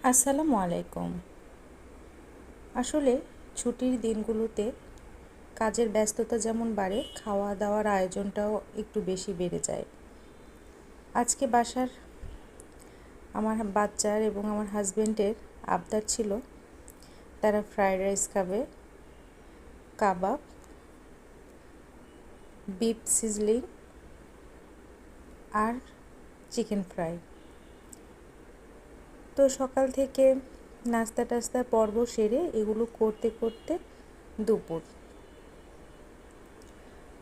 আসসালামু আলাইকুম। আসলে ছুটির দিনগুলোতে কাজের ব্যস্ততা যেমন বাড়ে, খাওয়া দাওয়ার আয়োজনটাও একটু বেশি বেড়ে যায়। আজকে বাসার আমার বাচ্চার এবং আমার হাজবেন্ডের আবদার ছিল তারা ফ্রায়েড রাইস খাবে, কাবাব, বিফ সিজলিং আর চিকেন ফ্রাই। তো সকাল থেকে নাস্তা টাস্তা পর্ব সেরে এগুলো করতে করতে দুপুর।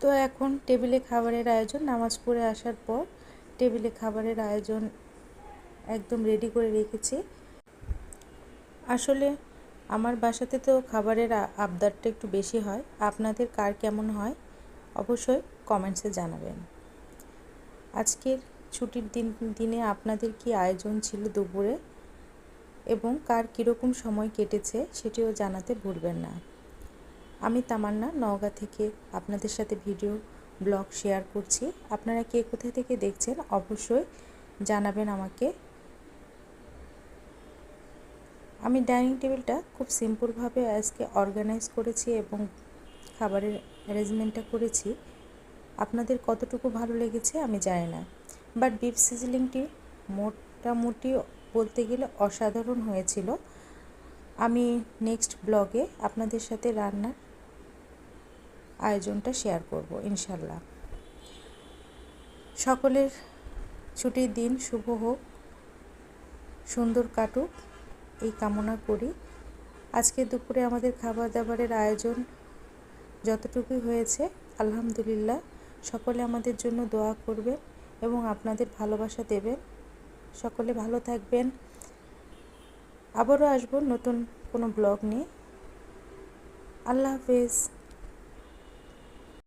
তো এখন টেবিলে খাবারের আয়োজন, নামাজ পড়ে আসার পর টেবিলে খাবারের আয়োজন একদম রেডি করে রেখেছি। আসলে আমার বাসাতে তো খাবারের আবদারটা একটু বেশি হয়। আপনাদের কার কেমন হয় অবশ্যই কমেন্টসে জানাবেন। আজকের ছুটির দিনে আপনাদের কি আয়োজন ছিল দুপুরে এবং কার কীরকম সময় কেটেছে সেটিও জানাতে ভুলবেন না। আমি তামান্না নওগাঁ থেকে আপনাদের সাথে ভিডিও ব্লগ শেয়ার করছি। আপনারা কে কোথা থেকে দেখছেন অবশ্যই জানাবেন আমাকে। আমি ডাইনিং টেবিলটা খুব সিম্পলভাবে আজকে অর্গানাইজ করেছি এবং খাবারের অ্যারেঞ্জমেন্টটা করেছি। আপনাদের কতটুকু ভালো লেগেছে আমি জানি না, বাট বিফ সিজলিংটি মোটামুটি বলতে গেলে অসাধারণ হয়েছিল। আমি নেক্সট ব্লগে আপনাদের সাথে রান্নার আয়োজনটা শেয়ার করব ইনশাল্লাহ। সকলের ছুটির দিন শুভ হোক, সুন্দর কাটুক এই কামনা করি। আজকে দুপুরে আমাদের খাবার দাবারের আয়োজন যতটুকুই হয়েছে আলহামদুলিল্লাহ। সকলে আমাদের জন্য দোয়া করবেন এবং আপনাদের ভালোবাসা দেবেন। সকলে ভালো থাকবেন। আবারও আসবো নতুন কোনো ব্লগ নিয়ে। আল্লাহ হাফেজ।